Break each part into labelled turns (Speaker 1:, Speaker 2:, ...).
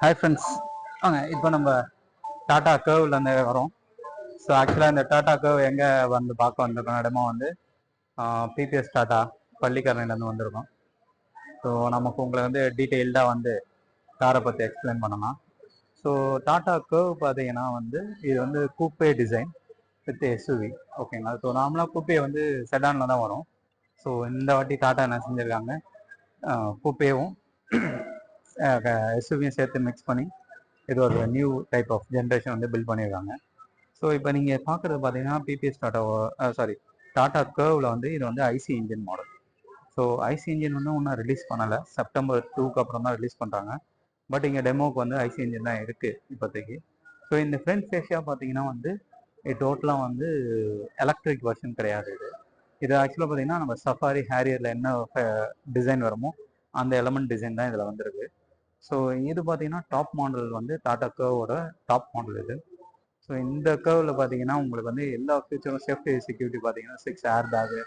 Speaker 1: Hi friends, வாங்க இப்போ நம்ம டாடா கர்வ்லேருந்து வரோம். ஸோ ஆக்சுவலாக இந்த டாடா கர்வ் எங்கே வந்து பார்க்க வந்திருக்கோம் இடமா வந்து பிபிஎஸ் டாடா பள்ளிக்கரணையிலேருந்து வந்திருக்கோம். ஸோ நமக்கு உங்களை வந்து டீட்டெயில்டாக வந்து காரை பற்றி எக்ஸ்பிளைன் பண்ணலாம். ஸோ டாடா கர்வ் பார்த்தீங்கன்னா வந்து இது வந்து கூப்பே டிசைன் வித் எஸ்யூவி, ஓகேங்களா. ஸோ நார்மலாக கூப்பே வந்து செடானில் தான் வரும். ஸோ இந்த வாட்டி டாடா என்ன செஞ்சுருக்காங்க, கூப்பேவும் எஸ்யூவியும் சேர்த்து மிக்ஸ் பண்ணி இது ஒரு நியூ டைப் ஆஃப் ஜென்ரேஷன் வந்து பில்ட் பண்ணியிருக்காங்க. ஸோ இப்போ நீங்கள் பார்க்குறது பார்த்தீங்கன்னா பிபிஎஸ் டாடா கர்வில் வந்து இது வந்து IC engine model. So IC engine வந்து இன்னும் ரிலீஸ் பண்ணலை, செப்டம்பர் 2க்கு அப்புறம் தான் ரிலீஸ் பண்ணுறாங்க. பட் இங்கே டெமோக்கு வந்து ஐசி இன்ஜின் தான் இருக்குது இப்போதைக்கு. ஸோ இந்த ஃப்ரண்ட் ஃபேஷியாக பார்த்தீங்கன்னா வந்து இது டோட்டலாக வந்து எலக்ட்ரிக் வெர்ஷன் கிடையாது. இது ஆக்சுவலாக பார்த்தீங்கன்னா நம்ம சஃபாரி ஹேரியரில் என்ன டிசைன் வருமோ அந்த எலமெண்ட் டிசைன் தான் இதில் வந்துருக்கு. ஸோ இது பார்த்தீங்கன்னா டாப் மாடல் வந்து டாடா கர்வோட டாப் மாடல் இது. ஸோ இந்த கர்வில் பார்த்தீங்கன்னா உங்களுக்கு வந்து எல்லா ஃபியூச்சரும் சேஃப்டி செக்யூரிட்டி பார்த்தீங்கன்னா 6 ஏர் bag,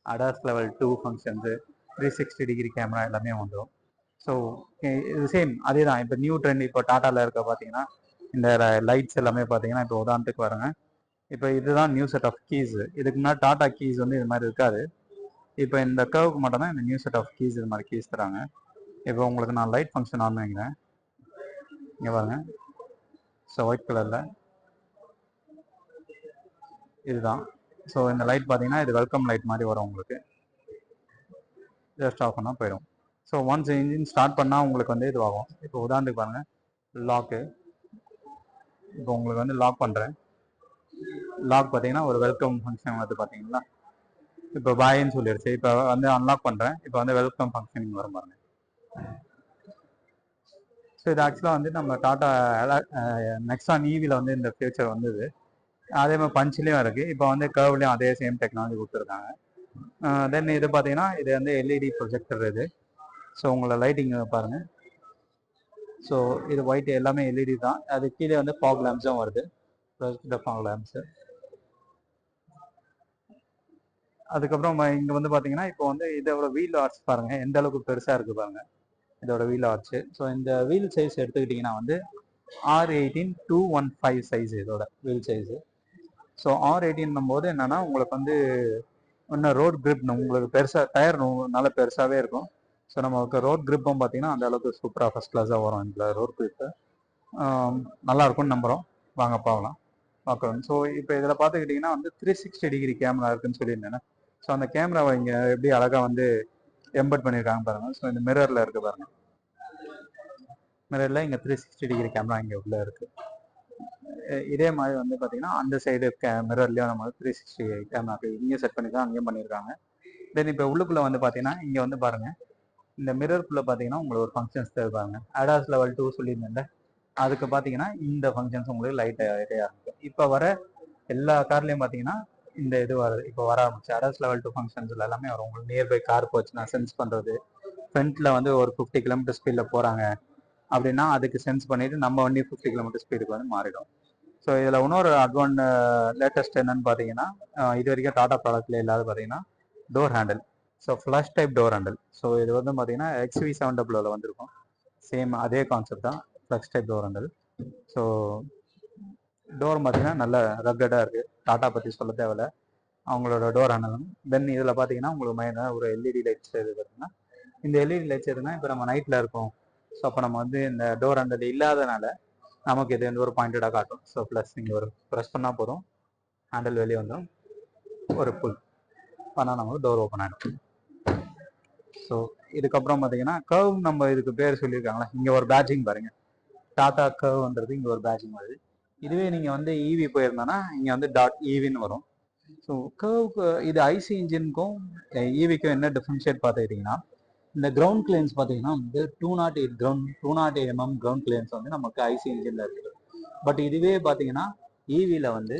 Speaker 1: ADAS level 2 functions, 360 degree camera எல்லாமே வந்துடும். ஸோ இது சேம் அதே தான். இப்போ நியூ ட்ரெண்ட் இப்போ டாட்டாவில் இருக்க பார்த்தீங்கன்னா இந்த லைட்ஸ் எல்லாமே பார்த்தீங்கன்னா இப்போ உதாரணத்துக்கு வருங்க, இப்போ இதுதான் நியூ செட் ஆஃப் கீஸ். இதுக்கு முன்னாடி டாடா கீஸ் வந்து இது மாதிரி இருக்காது. இப்போ இந்த கர்வுக்கு மட்டும் தான் இந்த நியூ செட் ஆஃப் கீஸ் இது மாதிரி கீஸ் தராங்க. இப்போ உங்களுக்கு நான் லைட் ஃபங்க்ஷன் ஆன் வைக்கிறேன், இங்கே பாருங்க. ஸோ ஒயிட் கலரில் இதுதான். ஸோ இந்த லைட் பார்த்தீங்கன்னா இது வெல்கம் லைட் மாதிரி வரும் உங்களுக்கு. ஜஸ்ட் ஆஃப் பண்ணால் போயிடும். ஸோ ஒன்ஸ் இன்ஜின் ஸ்டார்ட் பண்ணால் உங்களுக்கு வந்து இதுவாகும். இப்போ உதாரணத்துக்கு பாருங்கள், லாக்கு. இப்போ உங்களுக்கு வந்து லாக் பண்ணுறேன். லாக் பார்த்தீங்கன்னா ஒரு வெல்கம் ஃபங்க்ஷன் வந்து பார்த்தீங்களா, இப்போ பாயின்னு சொல்லிடுச்சு. இப்போ வந்து அன்லாக் பண்ணுறேன், இப்போ வந்து வெல்கம் ஃபங்க்ஷனிங் வரும் பாருங்க. ஸோ இது ஆக்சுவலாக வந்து நம்ம டாடா நெக்ஸான் ஈவியில் வந்து இந்த ஃபியூச்சர் வந்தது. அதே மாதிரி பஞ்சிலையும் இருக்குது. இப்போ வந்து கர்வ்லையும் அதே சேம் டெக்னாலஜி கொடுத்துருக்காங்க. தென் இது பார்த்தீங்கன்னா இது வந்து எல்இடி ப்ரொஜெக்டர் இது. ஸோ உங்களை லைட்டிங் பாருங்கள். ஸோ இது ஒயிட் எல்லாமே எல்இடி தான். அது கீழே வந்து ஃபாக் லேம்ப்ஸும் வருது, ஃபாக் லேம்ப்ஸு. அதுக்கப்புறம் இங்கே வந்து பார்த்தீங்கன்னா இப்போ வந்து இதோட வீல் ஆர்ச் பாருங்கள் எந்த அளவுக்கு பெருசாக இருக்குது பாருங்கள், இதோட வீல் ஆர்ச்சு. ஸோ இந்த வீல் சைஸ் எடுத்துக்கிட்டிங்கன்னா வந்து R18-215 சைஸ் இதோட வீல் சைஸு. ஸோ R18 போது என்னன்னா உங்களுக்கு வந்து இன்னும் ரோட் கிரிப் உங்களுக்கு பெருசாக டயர் நல்ல பெருசாகவே இருக்கும். ஸோ நமக்கு ரோட் கிரிப்பும் பார்த்தீங்கன்னா அந்த அளவுக்கு சூப்பராக ஃபஸ்ட் கிளாஸாக வரும். இந்த ரோட் கிரிப்பு நல்லா இருக்கும்னு நம்புகிறோம். வாங்க பார்க்கலாம் பார்க்கலாம். ஸோ இப்போ இதில் பார்த்துக்கிட்டிங்கன்னா வந்து 360 டிகிரி கேமரா இருக்குன்னு சொல்லியிருந்தேன். ஸோ அந்த கேமராவை இங்கே எப்படி அழகாக வந்து எம்பட் பண்ணியிருக்காங்க பாருங்கள். ஸோ இந்த மிரரில் இருக்குது பாருங்கள், மிரரில் இங்கே 360 டிகிரி கேமரா இங்கே உள்ள இருக்குது. இதே மாதிரி வந்து பார்த்தீங்கன்னா அந்த சைடு மிரர்லேயும் நம்ம 360 கேமராக்கு இங்கேயும் செட் பண்ணி தான் அங்கேயும் பண்ணியிருக்காங்க. தென் இப்போ உள்ளுக்குள்ளே வந்து பார்த்தீங்கன்னா இங்கே வந்து பாருங்கள், இந்த மிரருக்குள்ளே பார்த்தீங்கன்னா உங்களுக்கு ஒரு ஃபங்க்ஷன்ஸ் தேவைப்பாங்க. அடாஸ் லெவல் 2 சொல்லியிருந்தேன்ல, அதுக்கு பார்த்தீங்கன்னா இந்த ஃபங்க்ஷன்ஸ் உங்களுக்கு லைட் ஐடியா இருக்கும். இப்போ வர எல்லா கார்லேயும் பார்த்தீங்கன்னா இந்த இது வருது. இப்போ வர ஆரம்பிச்சு அடாஸ் லெவல் 2 ஃபங்க்ஷன்ஸில் எல்லாமே வரும். உங்களுக்கு நியர்பை கார் போச்சுன்னா சென்ஸ் பண்ணுறது, ஃப்ரண்ட்டில் வந்து ஒரு 50 கிலோமீட்டர் ஸ்பீடில் போகிறாங்க அப்படின்னா அதுக்கு சென்ஸ் பண்ணிவிட்டு நம்ம வண்டி 50 கிலோமீட்டர் ஸ்பீடுக்கு வந்து மாறிடும். ஸோ இதில் இன்னொரு லேட்டஸ்ட் என்னன்னு பார்த்தீங்கன்னா இது வரைக்கும் டாடா ப்ராடக்ட்ல இல்லாத பார்த்தீங்கன்னா door handle. So flush type door handle. So இது வந்து பார்த்தீங்கன்னா XV700 வந்திருக்கும். சேம் அதே கான்செப்ட் தான், flush type door handle. So door பார்த்தீங்கன்னா நல்ல ரக்கடாக இருக்குது. டாடா பற்றி சொல்ல தேவையில்ல, அவங்களோட டோர் ஹேண்டில். தென் இதில் பார்த்தீங்கன்னா உங்களுக்கு மெயினாக ஒரு எல்இடி லைட்ஸ் இது பார்த்தீங்கன்னா, இந்த எல்இடி லைட்ஸ் எதுனா இப்போ நம்ம நைட்டில் இருக்கோம். ஸோ அப்போ நம்ம வந்து இந்த டோர் ஹேண்டில் இல்லாதனால நமக்கு இது வந்து ஒரு பாயிண்டடாக காட்டும். ஸோ ப்ளஸ் நீங்கள் ஒரு ப்ரெஸ் பண்ணால் போதும், ஹேண்டில் வெளியே வந்துடும், ஒரு புல் பண்ணால் நமக்கு டோர் ஓப்பன் ஆகிடும். ஸோ இதுக்கப்புறம் பார்த்தீங்கன்னா கர்வ், நம்ம இதுக்கு பேர் சொல்லியிருக்காங்களா, இங்கே ஒரு பேட்சிங் பாருங்கள், டாடா கர்வ்ன்றது இங்கே ஒரு பேட்சிங் வருது. இதுவே நீங்கள் வந்து ஈவி போயிருந்தோன்னா இங்கே வந்து .EVன்னு வரும். ஸோ கர்வுக்கு இது ஐசி இன்ஜினுக்கும் ஈவிக்கும் என்ன டிஃப்ரென்ஷியேட் பார்த்துக்கிட்டிங்கன்னா, இந்த கிரவுண்ட் கிளியன்ஸ் பார்த்தீங்கன்னா வந்து 208 mm கிரவுண்ட் கிளியன்ஸ் வந்து நமக்கு ஐசி இன்ஜினில் இருக்குது. பட் இதுவே பார்த்தீங்கன்னா ஈவியில் வந்து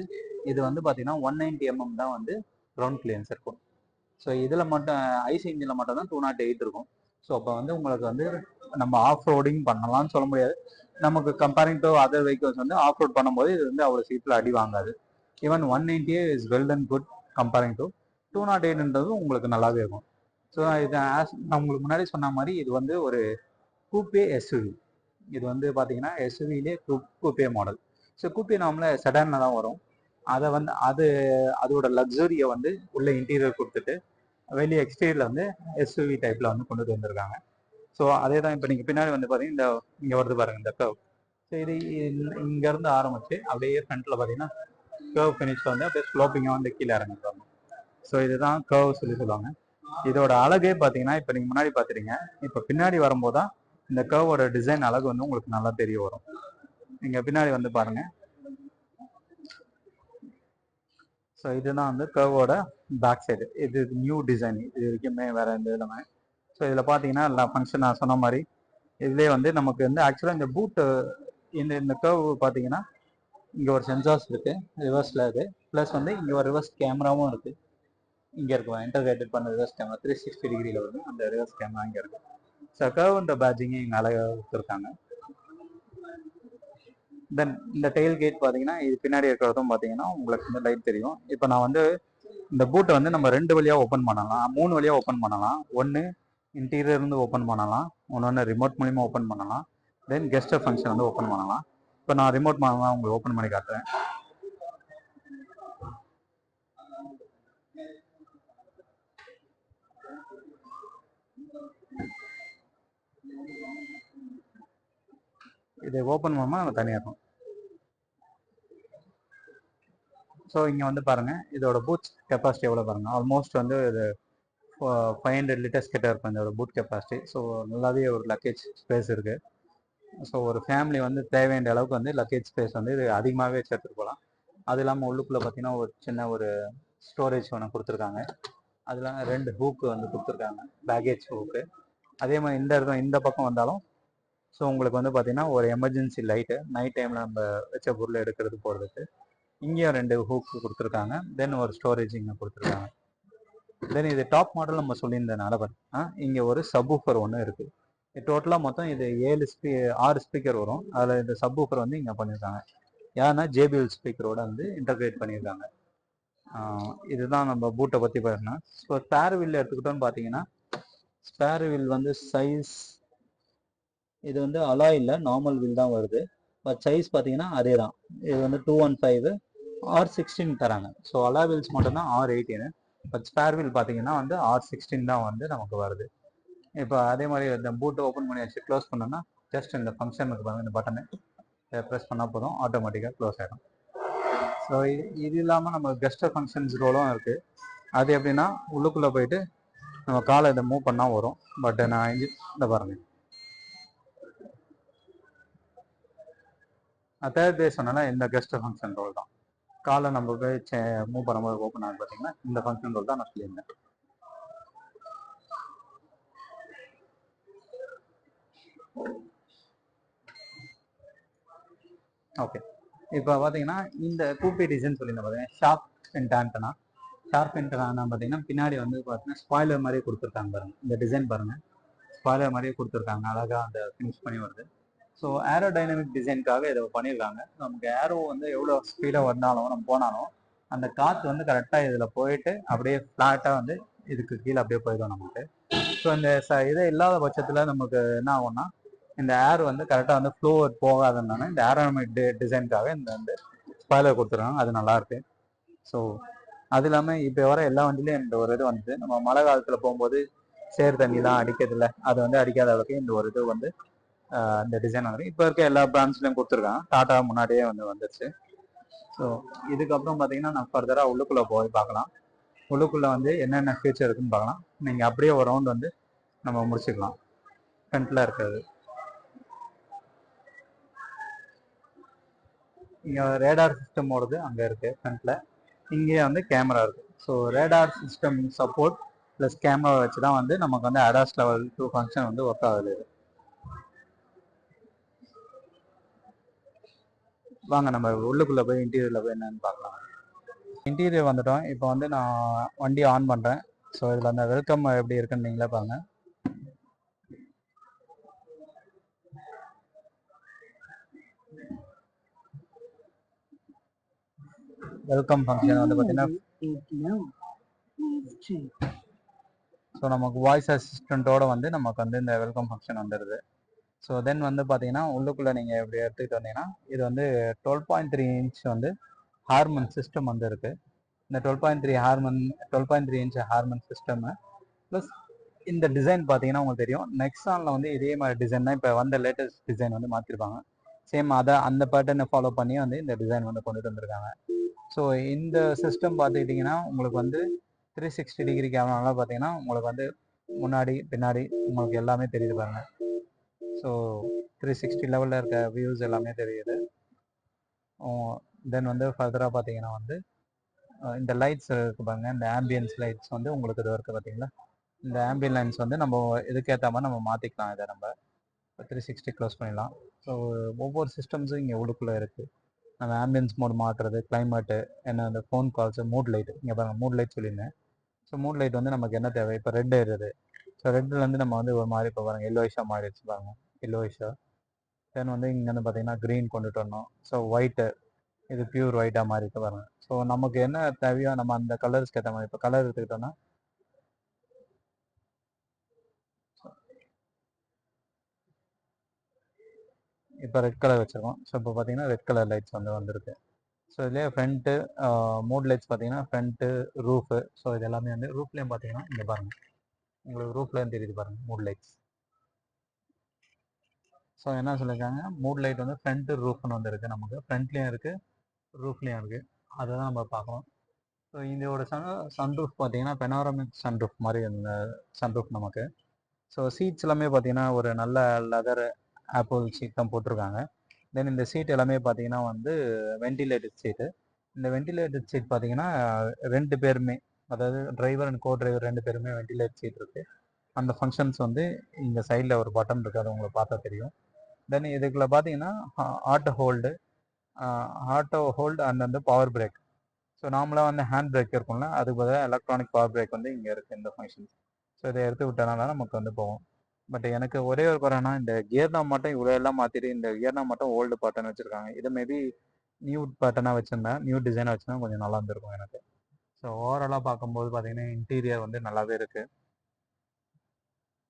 Speaker 1: இது வந்து பார்த்தீங்கன்னா 190 mm தான் வந்து கிரவுண்ட் கிளியன்ஸ் இருக்கும். ஸோ இதில் மட்டும் ஐசி இன்ஜினில் மட்டும் தான் 208 இருக்கும். ஸோ அப்போ வந்து உங்களுக்கு வந்து நம்ம ஆஃப் ரோடிங் பண்ணலாம்னு சொல்ல முடியாது. நமக்கு கம்பேரிங் டு அதர் வெஹிக்கிள்ஸ் வந்து ஆஃப் ரோட் பண்ணும்போது இது வந்து அவ்வளோ சீட்டில் அடி வாங்காது. Even 190 is well and good comparing to 208ன்றது உங்களுக்கு நல்லாவே இருக்கும். ஸோ இது நான் உங்களுக்கு முன்னாடி சொன்ன மாதிரி இது வந்து ஒரு கூப்பே எஸ்யூவி. இது வந்து பார்த்தீங்கன்னா எஸ்யூவிலே கூப்பே மாடல். ஸோ கூப்பே நார்மலாக செடானில் தான் வரும். அதை வந்து அதோட லக்ஸரியை வந்து உள்ள இன்டீரியர் கொடுத்துட்டு வெளியே எக்ஸ்டீரியரில் வந்து எஸ்யூவி டைப்பில் வந்து கொண்டு வந்திருக்காங்க. ஸோ அதே தான் இப்போ நீங்கள் பின்னாடி வந்து பார்த்தீங்கன்னா இந்த இங்கே வருது பாருங்க இந்த கர்வ். ஸோ இது இங்கேருந்து ஆரம்பிச்சு அப்படியே ஃப்ரண்ட்டில் பார்த்தீங்கன்னா கர்வ் ஃபினிஷில் வந்து அப்படியே ஸ்லோப்பிங்காக வந்து கீழே இறங்கிடுவாங்க. ஸோ இதுதான் கர்வ் சொல்லுவாங்க. இதோட அழகே பார்த்தீங்கன்னா இப்போ நீங்கள் முன்னாடி பார்த்துட்டீங்க, இப்போ பின்னாடி வரும்போது தான் இந்த கர்வோட டிசைன் அழகு வந்து உங்களுக்கு நல்லா தெரிய வரும். நீங்கள் பின்னாடி வந்து பாருங்க. ஸோ இதுதான் வந்து கர்வோட பேக் சைடு. இது நியூ டிசைன், இது வரைக்குமே வேற எந்த இதுலமே. ஸோ இதில் பார்த்தீங்கன்னா எல்லா ஃபங்க்ஷன் நான் சொன்ன மாதிரி இதுலேயே வந்து நமக்கு வந்து ஆக்சுவலாக இந்த பூட்டு இந்த கர்வ் பார்த்தீங்கன்னா இங்கே ஒரு சென்சார்ஸ் இருக்குது ரிவர்ஸில் இது, ப்ளஸ் வந்து இங்கே ஒரு ரிவர்ஸ் கேமராவும் இருக்குது. இங்கே இருக்கும் இன்டர்கிரேட்டட் பண்ண ரிவர்ஸ் கேமரா 360 டிகிரியில் வரும். அந்த ரிவர்ஸ் கேமரா இங்கே இருக்குது. ஸோ கர்வ்ன்ற பேட்சிங்கு இங்கே அழகாக கொடுத்துருக்காங்க. தென் இந்த டெயில் கேட் பார்த்தீங்கன்னா இது பின்னாடி இருக்கிறதும் பார்த்தீங்கன்னா உங்களுக்கு இந்த லைட் தெரியும். இப்போ நான் வந்து இந்த பூட்டை வந்து நம்ம 2 வழியாக ஓப்பன் பண்ணலாம், 3 வழியாக ஓப்பன் பண்ணலாம். ஒன்று இன்டீரியர் இருந்து ஓப்பன் பண்ணலாம், ஒன்று ரிமோட் மூலிமா ஓப்பன் பண்ணலாம், தென் கெஸ்ட் ஃபங்க்ஷன் வந்து ஓப்பன் பண்ணலாம். இப்போ நான் ரிமோட் மூலமாக உங்களுக்கு ஓப்பன் பண்ணி காட்டுறேன். இது ஓப்பன் பண்ணாமல் நம்ம தனியாக இருக்கும். ஸோ இங்கே வந்து பாருங்கள் இதோட பூட் கெப்பாசிட்டி எவ்வளோ பாருங்கள். ஆல்மோஸ்ட் வந்து இது 500 லிட்டர்ஸ் கிட்ட இருக்கும் இதோட பூட் கெப்பாசிட்டி. ஸோ நல்லாவே ஒரு லக்கேஜ் ஸ்பேஸ் இருக்குது. ஸோ ஒரு ஃபேமிலி வந்து தேவையான அளவுக்கு வந்து லக்கேஜ் ஸ்பேஸ் வந்து இது அதிகமாகவே சேர்த்துட்டு போகலாம். அது இல்லாமல் உள்ளுக்குள்ளே பார்த்தீங்கன்னா ஒரு சின்ன ஒரு ஸ்டோரேஜ் ஒன்று கொடுத்துருக்காங்க. அதில் 2 ஹூக்கு வந்து கொடுத்துருக்காங்க, பேகேஜ் ஹூக்கு. அதே மாதிரி இந்த பக்கம் வந்தாலும் ஸோ உங்களுக்கு வந்து பார்த்தீங்கன்னா ஒரு எமர்ஜென்சி லைட்டு நைட் டைமில் நம்ம வச்ச பொருள் எடுக்கிறது போகிறதுக்கு இங்கேயும் 2 ஹூக்கு கொடுத்துருக்காங்க. தென் ஒரு ஸ்டோரேஜ் இங்கே கொடுத்துருக்காங்க. தென் இது டாப் மாடல் நம்ம சொல்லியிருந்தனால பார்த்தீங்கன்னா இங்கே ஒரு சப்வூஃபர் ஒன்று இருக்குது. டோட்டலாக மொத்தம் இது 6 ஸ்பீக்கர் வரும். அதில் இந்த சப்வூஃபர் வந்து இங்கே பண்ணியிருக்காங்க. ஏன்னா JBL ஸ்பீக்கரோட வந்து இன்டகிரேட் பண்ணியிருக்காங்க. இதுதான் நம்ம பூட்டை பற்றி பார்த்தீங்கன்னா. ஸோ ஸ்பேர் வீல் எடுத்துக்கிட்டோன்னு பார்த்தீங்கன்னா ஸ்பேர் வீல் வந்து சைஸ் இது வந்து அலாய் இல்லை, நார்மல் வீல் தான் வருது. பட் சைஸ் பார்த்தீங்கன்னா அதே தான். இது வந்து 215 R16 தராங்க. ஸோ அலாய் வீல்ஸ் மட்டும்தான் R18. பட் ஸ்பேர் வீல் பார்த்தீங்கன்னா வந்து R16 தான் வந்து நமக்கு வருது. இப்போ அதே மாதிரி இந்த பூட்டை ஓப்பன் பண்ணி வச்சு க்ளோஸ் பண்ணோம்னா ஜஸ்ட் இந்த ஃபங்க்ஷனுக்கு பாருங்க, இந்த பட்டனை ப்ரெஸ் பண்ணால் போதும், ஆட்டோமேட்டிக்காக க்ளோஸ் ஆகிடும். ஸோ இது இல்லாமல் நம்ம கெஸ்ட் ஃபங்க்ஷன்ஸ் ரோலும் இருக்குது. அது எப்படின்னா உள்ளுக்குள்ளே போயிட்டு நம்ம காலை இதை மூவ் பண்ணால் வரும். பட் நான் இந்த பாருங்கள் தேர்ட் டே சொன்னா இந்த கெஸ்ட் ஃபங்க்ஷன் ரோல் தான். காலை நம்ம போய் மூவ் பண்ணும்போது ஓப்பன் ஆகுது பார்த்தீங்கன்னா இந்த ஃபங்க்ஷன் ரோல் தான் நான் சொல்லியிருந்தேன். ஓகே, இப்போ பார்த்தீங்கன்னா இந்த கூப்பி டிசைன் சொல்லியிருந்தேன் பார்த்தீங்கன்னா ஷார்ப் ஆண்டனா பார்த்தீங்கன்னா பின்னாடி வந்து பார்த்தீங்கன்னா ஸ்பாய்லர் மாதிரியே கொடுத்துருக்காங்க பாருங்க. இந்த டிசைன் பாருங்க, ஸ்பாய்லர் மாதிரியே கொடுத்துருக்காங்க, அழகாக அந்த ஃபினிஷ் பண்ணி வருது. ஸோ ஏரோ டைனமிக் டிசைனுக்காக இதை பண்ணியிருக்காங்க. நமக்கு ஏரோ வந்து எவ்வளோ ஸ்பீடாக வந்தாலும் நம்ம போனாலும் அந்த காற்று வந்து கரெக்டாக இதில் போயிட்டு அப்படியே ஃப்ளாட்டாக வந்து இதுக்கு கீழே அப்படியே போயிடும் நமக்கு. ஸோ இந்த இதே இல்லாத பட்சத்தில் நமக்கு என்ன ஆகும்னா இந்த ஏர் வந்து கரெக்டாக வந்து ஃப்ளோ போகாதனால இந்த ஏரோடைனமிக் டிசைனுக்காக இந்த வந்து ஸ்பாய்லர் கொடுத்துருக்காங்க. அது நல்லாயிருக்கு. ஸோ அது இல்லாமல் இப்போ வர எல்லா வண்டிலையும் இந்த ஒரு இது வந்து நம்ம மழை காலத்தில் போகும்போது சேர் தண்ணிலாம் அடிக்கிறதில்ல, அது வந்து அடிக்காத அளவுக்கு இந்த ஒரு இது வந்து இந்த டிசைன் வந்து இப்போ இருக்க எல்லா பிராண்ட்ஸ்லையும் கொடுத்துருக்காங்க. டாட்டா முன்னாடியே வந்து வந்துருச்சு. ஸோ இதுக்கப்புறம் பார்த்தீங்கன்னா நான் ஃபர்தராக உள்ளுக்குள்ளே போய் பார்க்கலாம். உள்ளுக்குள்ளே வந்து என்னென்ன ஃபீச்சர் இருக்குன்னு பார்க்கலாம். நீங்கள் அப்படியே ஒரு ரவுண்ட் வந்து நம்ம முடிச்சுக்கலாம். ஃப்ரண்ட்டில் இருக்கிறது இங்கே ரேடார் சிஸ்டம் ஓடுது, அங்கே இருக்குது ஃப்ரண்ட்டில். இங்கேயே வந்து கேமரா இருக்குது. So radar system support plus camera வச்சு தான் வந்து நமக்கு வந்து ADAS லெவல் 2 ஃபங்க்ஷன் வந்து ஒர்க் ஆகுது. வாங்க நம்ம உள்ளுக்குள்ளே போய் இன்டீரியரில் போய் என்னன்னு பார்க்கலாம். இன்டீரியர் வந்துட்டோம். இப்போ வந்து நான் வண்டி ஆன் பண்ணுறேன். ஸோ இதில் அந்த வெல்கம் எப்படி இருக்குன்னு நீங்களே பாருங்க. வெல்கம் ஃபங்க்ஷன் வந்து பார்த்தீங்கன்னா ஸோ நமக்கு வாய்ஸ் அசிஸ்டண்ட்டோட வந்து நமக்கு வந்து இந்த வெல்கம் ஃபங்க்ஷன் வந்துடுது. ஸோ தென் வந்து பார்த்தீங்கன்னா உள்ளுக்குள்ளே நீங்கள் இப்படி எடுத்துக்கிட்டு வந்தீங்கன்னா இது வந்து 12.3 இன்ச் வந்து ஹார்மன் சிஸ்டம் வந்து இருக்குது. இந்த 12.3 இன்ச் ஹார்மன் சிஸ்டம் ப்ளஸ் இந்த டிசைன் பார்த்தீங்கன்னா உங்களுக்கு தெரியும் நெக்ஸானில் வந்து இதே மாதிரி டிசைன் தான் இப்போ வந்த லேட்டஸ்ட் டிசைன் வந்து மாற்றிருப்பாங்க. சேம் அதை அந்த பேட்டர்னை ஃபாலோ பண்ணி வந்து இந்த டிசைன் வந்து கொண்டுட்டு வந்திருக்காங்க. ஸோ இந்த சிஸ்டம் பார்த்துக்கிட்டிங்கன்னா உங்களுக்கு வந்து 360 டிகிரி கேமராலாம் பார்த்தீங்கன்னா உங்களுக்கு வந்து முன்னாடி பின்னாடி உங்களுக்கு எல்லாமே தெரியுது பாருங்க. ஸோ 360 லெவலில் இருக்க வியூஸ் எல்லாமே தெரியுது. தென் வந்து ஃபர்தராக பார்த்தீங்கன்னா வந்து இந்த லைட்ஸ் இருக்குது பாருங்க, இந்த ஆம்பியன்ஸ் லைட்ஸ் வந்து உங்களுக்கு இது இருக்குது பார்த்தீங்களா. இந்த ஆம்பியன் லைன்ஸ் வந்து நம்ம இதுக்கேற்ற மாதிரி நம்ம மாற்றிக்கலாம். இதை நம்ம 360 க்ளோஸ் பண்ணிடலாம். ஸோ ஒவ்வொரு சிஸ்டம்ஸும் இங்கே உள்ளுக்குள்ளே இருக்குது. நம்ம ஆம்பியன்ஸ் மோட் மாற்றுறது, கிளைமேட்டு, என்ன அந்த ஃபோன் கால்ஸு, மூட் லைட். இங்கே பாருங்கள் மூட் லைட் சொல்லியிருந்தேன். ஸோ மூட் லைட் வந்து நமக்கு என்ன தேவை, இப்போ ரெட் இருக்குது. ஸோ ரெட்லேருந்து நம்ம வந்து ஒரு மாதிரி இப்போ பாருங்கள் எல்லோயிஷாக மாறிடுச்சு பாருங்கள், எல்லோயிஷாக. தென் வந்து இங்கே வந்து பார்த்தீங்கன்னா க்ரீன் கொண்டுட்டு வரணும். ஸோ ஒயிட்டு, இது பியூர் ஒயிட்டாக மாறிட்டு பாருங்கள். ஸோ நமக்கு என்ன தேவையோ நம்ம அந்த கலர்ஸ்க்கு ஏற்ற மாதிரி இப்போ கலர் எடுத்துக்கிட்டோம்னா இப்போ ரெட் கலர் வச்சுருக்கோம். ஸோ இப்போ பார்த்தீங்கன்னா ரெட் கலர் லைட்ஸ் வந்து வந்திருக்கு. ஸோ இதுலேயே ஃப்ரண்ட்டு மூட் லைட்ஸ் பார்த்தீங்கன்னா ஃப்ரண்ட்டு, ரூஃபு. ஸோ இது எல்லாமே வந்து ரூஃப்லேயும் பார்த்தீங்கன்னா இங்கே பாருங்கள் உங்களுக்கு ரூஃப்லேயும் தெரியுது பாருங்கள் மூட் லைட்ஸ். ஸோ என்ன சொல்லியிருக்காங்க, மூட் லைட் வந்து ஃப்ரண்ட்டு ரூஃப்னு வந்து இருக்குது. நமக்கு ஃப்ரண்ட்லேயும் இருக்குது, ரூஃப்லேயும் இருக்குது. அதை தான் நம்ம பார்க்கணும். ஸோ இதோட சன்ரூஃப் பார்த்தீங்கன்னா பெனாரமிக் சன்ரூஃப் மாதிரி இந்த சன்ரூஃப் நமக்கு. ஸோ சீட்ஸ் எல்லாமே பார்த்தீங்கன்னா ஒரு நல்ல லெதர் ஆப்பிள் சீட் தான் போட்டிருக்காங்க. தென் இந்த சீட் எல்லாமே பார்த்தீங்கன்னா வந்து வென்டிலேட்டட் சீட்டு. இந்த வென்டிலேட்டட் சீட் பார்த்தீங்கன்னா 2 பேருமே, அதாவது டிரைவர் அண்ட் கோ டிரைவர் 2 பேருமே வென்டிலேட் சீட் இருக்குது. அந்த ஃபங்க்ஷன்ஸ் வந்து இந்த சைடில் ஒரு பட்டன் இருக்குது, அது உங்களுக்கு பார்த்தா தெரியும். தென் இதுக்குள்ள பார்த்தீங்கன்னா ஆட்டோ ஹோல்டு அண்ட் வந்து பவர் பிரேக். ஸோ நார்மலாக வந்து ஹேண்ட் பிரேக் இருக்கும்ல, அதுக்கு பதிலாக எலக்ட்ரானிக் பவர் பிரேக் வந்து இங்கே இருக்குது இந்த ஃபங்க்ஷன். ஸோ இதை எடுத்து விட்டனால நமக்கு வந்து போகும். பட் எனக்கு ஒரே ஒரு குறைனா இந்த கியர் நாப் மட்டும் இவ்வளோ எல்லாம் மாற்றிட்டு இந்த கியர் நாப் மட்டும் ஓல்டு பேட்டர்ன் வச்சுருக்காங்க. இதை மேபி நியூ பேட்டர்னாக வச்சுருந்தேன், நியூ டிசைனாக வச்சுருந்தா கொஞ்சம் நல்லா இருந்திருக்கும் எனக்கு. ஸோ ஓவராலாக பார்க்கும்போது பார்த்தீங்கன்னா இன்டீரியர் வந்து நல்லாவே இருக்குது.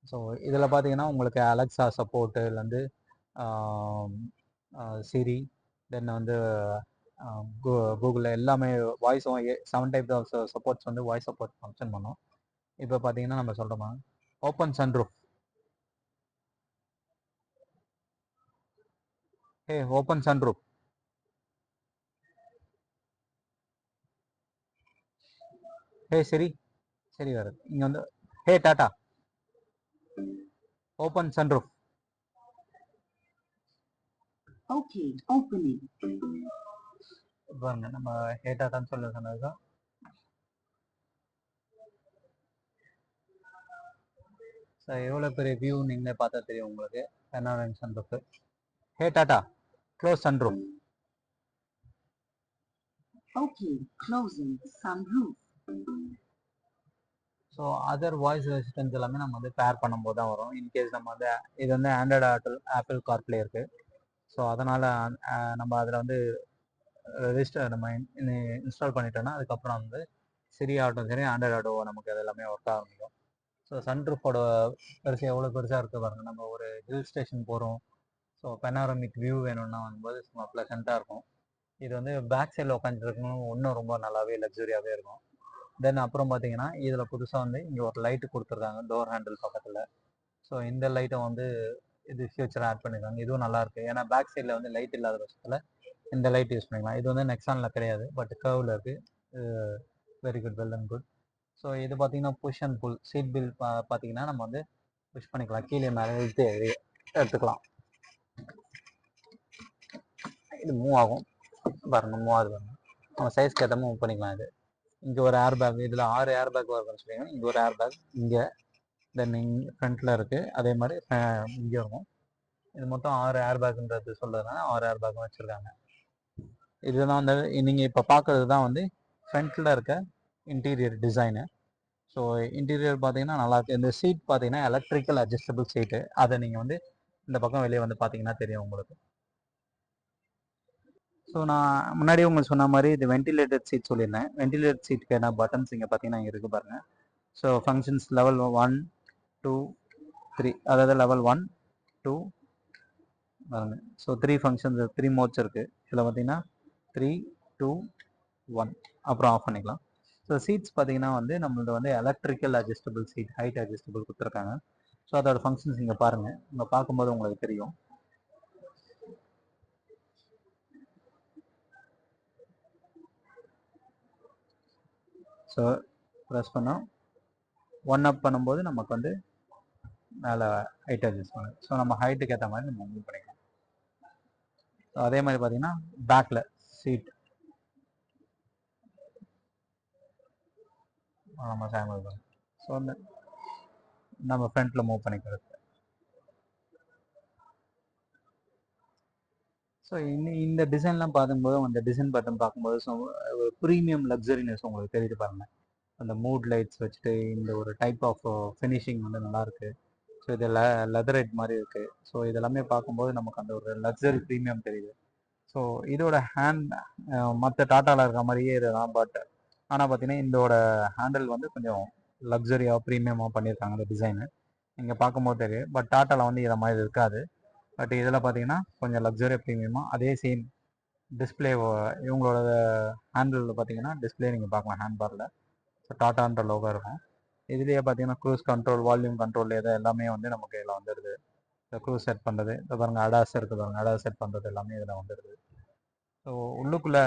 Speaker 1: ஸோ இதில் பார்த்தீங்கன்னா உங்களுக்கு அலெக்ஸா சப்போர்ட்டுலேருந்து சிரி, தென் வந்து கூகுளில் எல்லாமே வாய்ஸும் 7 டைப்ஸ் ஆஃப் சப்போர்ட்ஸ் வந்து வாய்ஸ் சப்போர்ட் ஃபங்க்ஷன் பண்ணும். இப்போ பார்த்தீங்கன்னா நம்ம சொல்கிறோமா open sunroof. Hey open sunroof. Hey சரி சரி வருது இங்கே வந்து. Hey Tata open sunroof. Okay opening. பாருங்க நம்ம ஹே டாட்டான்னு சொல்ல சொன்னதுதான். ஸோ எவ்வளோ பெரிய வியூ நீங்களே பார்த்தா தெரியும் உங்களுக்கு. Panoramic sunroof. Hey Tata close sunroof. Okay closing sunroof. So other voice resistance எல்லாமே நம்ம வந்து பேர் பண்ணும்போது தான் வரும். இன்கேஸ் நம்ம வந்து இது வந்து ஆண்ட்ராய்டு ஆப்பிள் கார்ப்ளே இருக்குது. ஸோ அதனால் நம்ம அதில் வந்து நம்ம இன்ஸ்டால் பண்ணிட்டோம்னா அதுக்கப்புறம் வந்து சிரி ஆகட்டும் சரி ஆண்ட்ராய்டு ஆட்டோ நமக்கு அது எல்லாமே ஒர்க் ஆரம்பிக்கும். ஸோ சன்ரூஃபோட பெருசு எவ்வளோ பெருசாக இருக்குது பாருங்கள். நம்ம ஒரு ஹில் ஸ்டேஷன் போகிறோம், ஸோ பெனாரமிக் வியூ வேணும்னா வரும்போது சும்மா ப்ளசண்ட்டாக இருக்கும். இது வந்து பேக் சைடில் உட்காந்துருக்கணும் இன்னும் ரொம்ப நல்லாவே லக்ஸுரியாகவே இருக்கும். தென் அப்புறம் பார்த்தீங்கன்னா இதில் புதுசாக வந்து இங்கே ஒரு லைட்டு கொடுத்துருக்காங்க டோர் ஹேண்டில் பக்கத்தில். ஸோ இந்த லைட்டை வந்து இது ஃபியூச்சர் ஆட் பண்ணியிருக்காங்க. இதுவும் நல்லாயிருக்கு. ஏன்னா பேக் சைடில் வந்து லைட் இல்லாத பட்சத்தில் இந்த லைட் யூஸ் பண்ணிக்கலாம். இது வந்து நெக்ஸானில் கிடையாது, பட் கர்வில் இருக்குது. Very good, well and good. So இது பார்த்தீங்கன்னா புஷ் அண்ட் புல் சீட் பில் பார்த்தீங்கன்னா நம்ம வந்து புஷ் பண்ணிக்கலாம், கீழே மேலே இழுத்து எடுத்துக்கலாம். இது மூவ் ஆகும் பாருங்க, மூவ் ஆகுது பாருங்க. நம்ம சைஸ்க்கு ஏற்ற மூவ் பண்ணிக்கலாம். இது இங்கே ஒரு ஏர் பேக், இதில் 6 ஏர் பேக் வருதுன்னு சொல்லிங்க. இங்கே ஒரு ஏர் பேக் இங்கே, தென் இங்கே ஃப்ரண்ட்டில் இருக்குது. அதே மாதிரி இங்கே இருக்கும். இது மொத்தம் 6 ஏர் பேக்குன்றது சொல்கிறதுனால 6 ஏர் பேக்கும் வச்சுருக்காங்க. இதுதான் வந்து நீங்கள் இப்போ பார்க்குறது தான் வந்து ஃப்ரண்ட்டில் இருக்க இன்டீரியர் டிசைனு. ஸோ இன்டீரியர் பார்த்தீங்கன்னா நல்லாயிருக்கு. இந்த சீட் பார்த்தீங்கன்னா எலக்ட்ரிக்கல் அட்ஜஸ்டபிள் சீட்டு. அதை நீங்கள் வந்து இந்த பக்கம் வெளியே வந்து பார்த்தீங்கன்னா தெரியும் உங்களுக்கு. ஸோ நான் முன்னாடி உங்களுக்கு சொன்ன மாதிரி இது வென்டிலேட்டட் சீட் சொல்லியிருந்தேன். வென்டிலேட்டட் சீட்டுக்கு என்ன பட்டன்ஸ் இங்கே பார்த்தீங்கன்னா இங்கே இருக்குது பாருங்கள். ஸோ ஃபங்க்ஷன்ஸ் லெவல் 1, 2, 3, அதாவது லெவல் 1, 2, பாருங்க. ஸோ 3 ஃபங்க்ஷன்ஸ் 3 மோட்ஸ் இருக்குது. இதில் பார்த்தீங்கன்னா 3, 2, 1 அப்புறம் ஆஃப் பண்ணிக்கலாம். ஸோ சீட்ஸ் பார்த்தீங்கன்னா வந்து நம்மளது வந்து electrical adjustable seat, height adjustable கொடுத்துருக்காங்க. ஸோ அதோட ஃபங்க்ஷன்ஸ் இங்கே பாருங்கள், இங்கே பார்க்கும்போது உங்களுக்கு தெரியும். ஸோ ப்ரெஸ் பண்ணோம், 1 அப் பண்ணும்போது நமக்கு வந்து மேலே ஹைட் அட்ஜஸ்ட் பண்ணுது. ஸோ நம்ம ஹைட்டுக்கு ஏற்ற மாதிரி நம்ம மூவ் பண்ணிக்கலாம். ஸோ அதே மாதிரி பார்த்தீங்கன்னா பேக்கில் சீட் நம்ம ஃபேமிலி தான். ஸோ வந்து நம்ம ஃப்ரண்ட்டில் மூவ் பண்ணிக்கிறது. ஸோ இந்த டிசைன்லாம் பார்க்கும்போது அந்த டிசைன் பட்டன் பார்க்கும்போது ஸோ ஒரு ப்ரீமியம் லக்ஸரினஸ் உங்களுக்கு தெரியுது பாருங்கள். அந்த மூட் லைட்ஸ் வச்சுட்டு இந்த ஒரு டைப் ஆஃப் ஃபினிஷிங் வந்து நல்லாயிருக்கு. ஸோ இது லெதரைட் மாதிரி இருக்குது. ஸோ இதெல்லாமே பார்க்கும்போது நமக்கு அந்த ஒரு லக்ஸரி ப்ரீமியம் தெரியுது. ஸோ இதோட மற்ற டாட்டாவில் இருக்கிற மாதிரியே இதுதான். பட் ஆனால் பார்த்தீங்கன்னா இதோட ஹேண்டில் வந்து கொஞ்சம் லக்ஸரியாக ப்ரீமியமாக பண்ணியிருக்காங்க அந்த டிசைனு. நீங்கள் பார்க்கும்போது தெரியும். பட் டாட்டாவில் வந்து இதை மாதிரி இருக்காது. பட் இதில் பார்த்தீங்கன்னா கொஞ்சம் லக்ஸரியாக ப்ரீமியமாக அதே சேம் டிஸ்பிளே. இவங்களோட ஹேண்டில் பார்த்தீங்கன்னா டிஸ்பிளே நீங்கள் பார்க்கலாம் ஹேண்ட்பாரில். ஸோ டாட்டான்ற லோகோ இருக்கும். இதுலேயே பார்த்தீங்கன்னா க்ரூஸ் கண்ட்ரோல், வால்யூம் கண்ட்ரோல் இது எல்லாமே வந்து நமக்கு இதில் வந்துடுது. இந்த க்ரூஸ் செட் பண்ணுறது, இப்போ பாருங்கள் அடாஸ் இருக்குது பாருங்கள், அடாஸ் செட் பண்ணுறது எல்லாமே இதில் வந்துடுது. ஸோ உள்ளுக்குள்ளே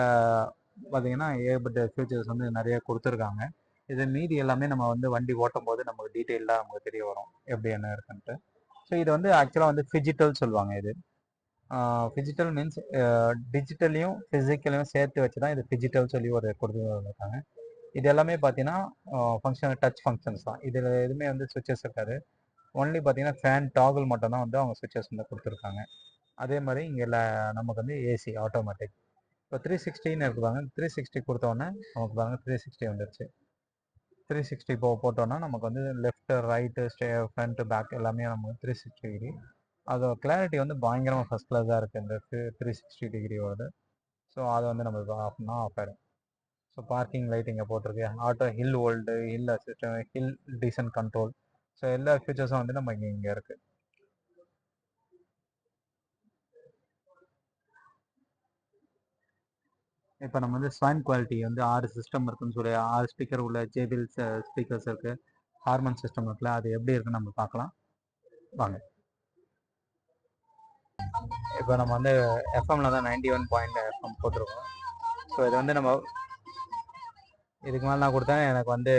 Speaker 1: பார்த்தீங்கன்னா ஏகப்பட்ட ஃபியூச்சர்ஸ் வந்து நிறைய கொடுத்துருக்காங்க. இது மீதி எல்லாமே நம்ம வந்து வண்டி ஓட்டும் போது நமக்கு டீட்டெயிலாக நமக்கு தெரிய வரும் எப்படி என்ன இருக்குன்ட்டு. ஸோ இது வந்து ஆக்சுவலாக வந்து ஃபிஜிட்டல் சொல்லுவாங்க. இது ஃபிஜிட்டல் மீன்ஸ் டிஜிட்டலையும் ஃபிசிக்கலையும் சேர்த்து வச்சு தான் இது ஃபிஜிட்டல் சொல்லி ஒரு கொடுத்துருக்காங்க. இது எல்லாமே பார்த்தீங்கன்னா ஃபங்க்ஷன் டச் ஃபங்க்ஷன்ஸ் தான். இதில் எதுவுமே வந்து சுவிச்சஸ் இருக்காது. ஒன்லி பார்த்தீங்கன்னா ஃபேன் டாகுல் மட்டும் தான் வந்து அவங்க சுவிச்சஸ் வந்து கொடுத்துருக்காங்க. அதே மாதிரி இங்கே நமக்கு வந்து ஏசி ஆட்டோமேட்டிக். இப்போ 360ன்னு இருக்குதாங்க. 360 கொடுத்தோன்னே நமக்கு பாருங்கள் 360 வந்துடுச்சு. 360 போட்டோன்னா நமக்கு வந்து லெஃப்ட், ரைட்டு, ஃப்ரண்ட்டு, பேக் எல்லாமே நமக்கு 360 டிகிரி. அதோட கிளாரிட்டி வந்து பயங்கரமாக ஃபஸ்ட் கிளாஸாக இருக்குது இந்த 360 டிகிரியோட. ஸோ அதை வந்து நம்ம ஆஃப் பண்ணால் ஆஃப் ஆகிடும். ஸோ பார்க்கிங் லைட் இங்கே போட்டிருக்கு. Auto hill hold, hill assist, hill descent control. So எல்லா ஃபீச்சர்ஸும் வந்து நம்ம இங்கே இருக்குது. இப்போ நம்ம வந்து சவுண்ட் குவாலிட்டி வந்து 6 சிஸ்டம் இருக்குன்னு சொல்லி 6 ஸ்பீக்கர் உள்ள ஜேபிஎல் ஸ்பீக்கர்ஸ் இருக்குது. ஹார்மன் சிஸ்டம் இருக்குல்ல, அது எப்படி இருக்குன்னு நம்ம பார்க்கலாம் வாங்க. இப்போ நம்ம வந்து எஃப்எம்ல தான் 91.FM போட்டிருக்கோம். ஸோ இது வந்து நம்ம இதுக்கு மேலே நான் கொடுத்தேன் எனக்கு வந்து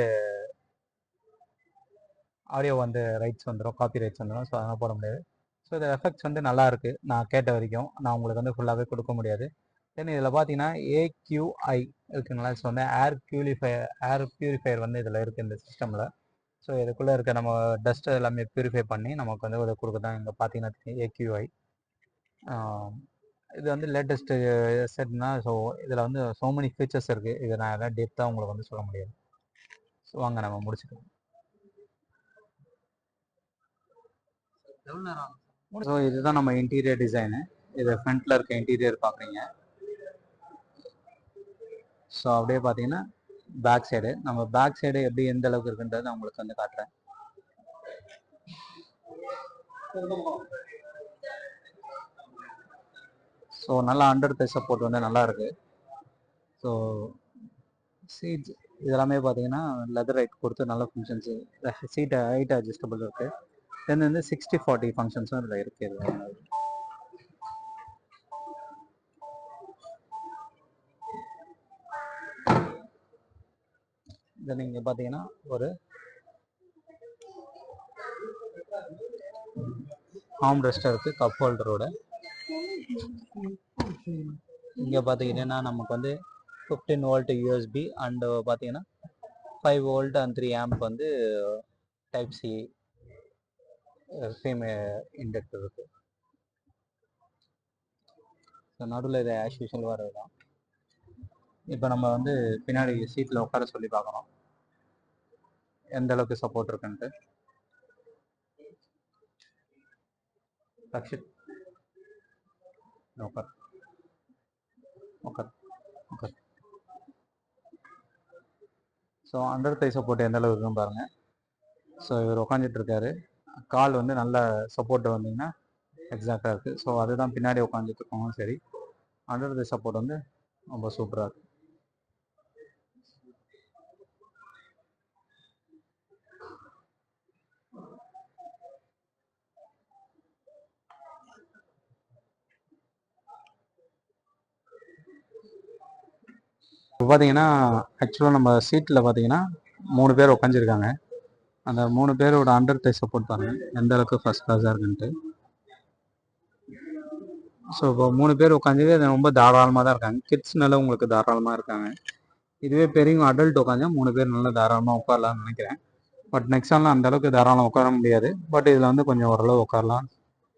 Speaker 1: ஆடியோ வந்து ரைட்ஸ் வந்துடும், காப்பி ரைட்ஸ் வந்துடும். ஸோ அதெல்லாம் போட முடியாது. ஸோ இது எஃபெக்ட்ஸ் வந்து நல்லா இருக்குது. நான் கேட்ட வரைக்கும் நான் உங்களுக்கு வந்து ஃபுல்லாகவே கொடுக்க முடியாது. தென் இதில் பார்த்தீங்கன்னா AQI இருக்குங்களா. ஸோ வந்து ஏர் பியூரிஃபையர் வந்து இதில் இருக்குது இந்த சிஸ்டமில். ஸோ இதுக்குள்ளே இருக்க நம்ம டஸ்ட் எல்லாமே பியூரிஃபை பண்ணி நமக்கு வந்து இதை கொடுக்க தான் இங்கே பார்த்தீங்கன்னா AQI. இது வந்து லேட்டஸ்ட்டு செட்னா. ஸோ இதில் வந்து ஸோ மெனி ஃபீச்சர்ஸ் இருக்குது. இதை நான் எல்லாம் டெப்த்தாக உங்களுக்கு வந்து சொல்ல முடியாது. ஸோ வாங்க நம்ம முடிச்சுக்கலாம். ஸோ இதுதான் நம்ம இன்டீரியர் டிசைனு. இது ஃப்ரண்ட்டில் இருக்க இன்டீரியர் பார்க்குறீங்க. ஸோ அப்படியே பார்த்தீங்கன்னா பேக் சைடு, நம்ம பேக் சைடு எப்படி எந்த அளவுக்கு இருக்குன்றது நான் உங்களுக்கு வந்து காட்டுறேன். ஸோ நல்லா அண்டர் தை சப்போர்ட் வந்து நல்லா இருக்கு. ஸோ சீட்ஸ் இதெல்லாமே பார்த்தீங்கன்னா லெதர் ரைட் கொடுத்து நல்ல ஃபங்க்ஷன்ஸு. சீட்டை ஹைட் அட்ஜஸ்டபிள் இருக்குது. தென் வந்து 60/40 ஃபங்க்ஷன்ஸும் இதில் இருக்குது. இதை நீங்கள் பார்த்தீங்கன்னா ஒரு ஹார்ம் ரெஸ்டர் இருக்குது கப் ஹோல்டரோட. இங்கே பார்த்தீங்கன்னா நமக்கு வந்து 15 வோல்ட் USB அண்டு பார்த்தீங்கன்னா 5 வோல்ட் அண்ட் 3 ஆம்ப் வந்து டைப் சி சேம் இண்டக்டர் இருக்குது. ஸோ நடுவில் இதை ஆஸ் யூஷுவல் வரது தான். இப்போ நம்ம வந்து பின்னாடி சீட்டில் உட்கார சொல்லி பார்க்குறோம் எந்த அளவுக்கு சப்போர்ட் இருக்குன்ட்டு. ரக்ஷித் உட்கார் உட்கார் உட்கார். ஸோ அண்டர் தை சப்போர்ட் எந்த அளவுக்கு இருக்குன்னு பாருங்கள். ஸோ இவர் உட்காந்துட்டு இருக்காரு. கால் வந்து நல்ல சப்போர்ட் வந்தீங்கன்னா எக்ஸாக்டாக இருக்குது. ஸோ அதுதான் பின்னாடி உட்காந்துட்டு இருக்கவங்களும் சரி, அண்டர் தி சப்போர்ட் வந்து ரொம்ப சூப்பராக இருக்குது. இப்போ பார்த்தீங்கன்னா ஆக்சுவலாக நம்ம சீட்டில் பார்த்தீங்கன்னா 3 பேர் உட்காந்துருக்காங்க. அந்த 3 பேரோட அண்டர் தை சப்போர்ட் பாருங்கள் எந்த அளவுக்கு ஃபஸ்ட் கிளாஸாக இருக்குன்ட்டு. ஸோ இப்போ 3 பேர் உட்காந்து ரொம்ப தாராளமாக தான் இருக்காங்க. கிட்ஸ்னால உங்களுக்கு தாராளமாக இருக்காங்க. இதுவே பெரியவங்க அடல்ட் உட்காந்து 3 பேர் நல்லா தாராளமாக உட்காரலாம்னு நினைக்கிறேன். பட் நெக்ஸானில் அந்த அளவுக்கு தாராளம் உட்கார முடியாது. பட் இதில் வந்து கொஞ்சம் ஓரளவு உட்காரலாம்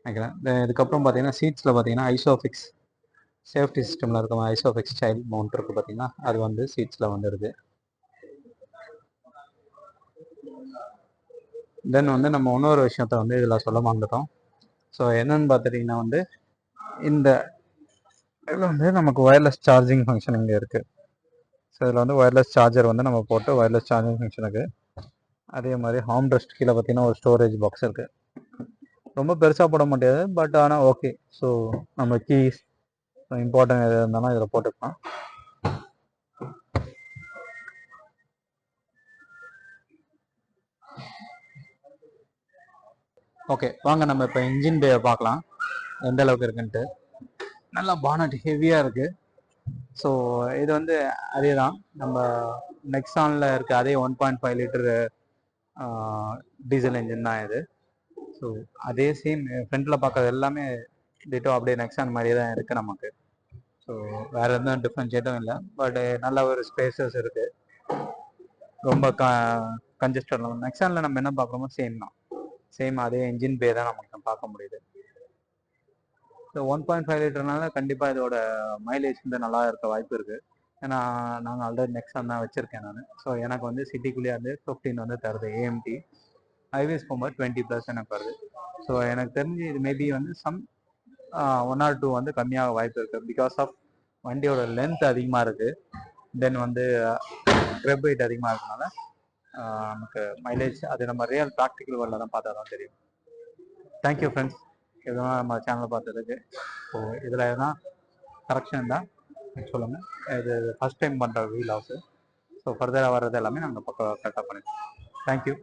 Speaker 1: நினைக்கிறேன். இதுக்கப்புறம் பார்த்தீங்கன்னா சீட்ஸில் பார்த்தீங்கன்னா ஐசோஃபிக்ஸ் சேஃப்டி சிஸ்டமில் இருக்க ஐசோஃபிக்ஸ் சைல்ட் மவுண்ட் இருக்குது பார்த்தீங்கன்னா, அது வந்து சீட்ஸில் வந்துடுது. தென் வந்து நம்ம இன்னொரு விஷயத்த வந்து இதில் சொல்ல மாட்டோம். ஸோ என்னன்னு பார்த்துட்டிங்கன்னா வந்து இந்த இதில் வந்து நமக்கு ஒயர்லெஸ் சார்ஜிங் ஃபங்க்ஷன் இங்கே இருக்குது. ஸோ இதில் வந்து ஒயர்லெஸ் சார்ஜர் வந்து நம்ம போட்டு ஒயர்லெஸ் சார்ஜிங் ஃபங்க்ஷன் இருக்குது. அதே மாதிரி ஹோம் ரெஸ்ட் கீழே பார்த்தீங்கன்னா ஒரு ஸ்டோரேஜ் பாக்ஸ் இருக்குது. ரொம்ப பெருசாக போட முடியாது, பட் ஆனால் ஓகே. ஸோ நம்ம கீஸ் இம்பார்ட்டன்ட் எது இருந்தாலும் இதில் போட்டுக்கலாம். ஓகே, வாங்க நம்ம இப்போ இன்ஜின் பே பார்க்கலாம் எந்த அளவுக்கு இருக்குன்ட்டு. நல்லா பானட் ஹெவியாக இருக்குது. ஸோ இது வந்து அதே தான் நம்ம நெக்ஸானில் இருக்க அதே 1.5 லிட்டரு டீசல் இன்ஜின் தான் இது. ஸோ அதே சேம் ஃப்ரண்ட்டில் பார்க்குறது எல்லாமே டிட்டோ அப்படியே நெக்ஸான் மாதிரியே தான் இருக்குது நமக்கு. ஸோ வேறு எதுவும் டிஃப்ரென்ஷியேட்டும் இல்லை. பட் நல்ல ஒரு ஸ்பேசஸ் இருக்குது. ரொம்ப கன்ஜஸ்டட் இல்லாமல் நெக்ஸானில் நம்ம என்ன பார்க்குறோமோ சேம் தான். சேம் அதே இன்ஜின் பே தான் நமக்கு பார்க்க முடியுது. ஸோ 1.5 லிட்டர்னால கண்டிப்பாக இதோட மைலேஜ் வந்து நல்லா இருக்க வாய்ப்பு இருக்குது. ஏன்னா நாங்கள் ஆல்ரெடி நெக்ஸான் தான் வச்சுருக்கேன் நான். ஸோ எனக்கு வந்து சிட்டிக்குள்ளேயே வந்து 15 வந்து தருது ஏஎம்டி. ஹைவேஸ் போகும்போது 20+ எனக்கு வருது. ஸோ எனக்கு தெரிஞ்சு இது மேபி வந்து சம் 1 or 2 வந்து கம்மியாக வாய்ப்பு இருக்குது. பிகாஸ் ஆஃப் வண்டியோட லென்த் அதிகமாக இருக்குது. தென் வந்து கிரப் வெயிட் அதிகமாக இருக்கனால நமக்கு மைலேஜ் அது நம்ம ரியல் ப்ராக்டிக்கல் வேர்ல்டில் தான் பார்த்தா தான் தெரியும். தேங்க்யூ ஃப்ரெண்ட்ஸ், இதெல்லாம் நம்ம சேனலை பார்த்ததுக்கு. ஸோ இதில் எதனா கரெக்ஷன் தான் சொல்லுங்கள். இது ஃபஸ்ட் டைம் பண்ணுற வீல் ஆஃப். ஸோ ஃபர்தராக வர்றது எல்லாமே நாங்கள் பக்கம் கரெக்டாக பண்ணிடுவோம். தேங்க்யூ.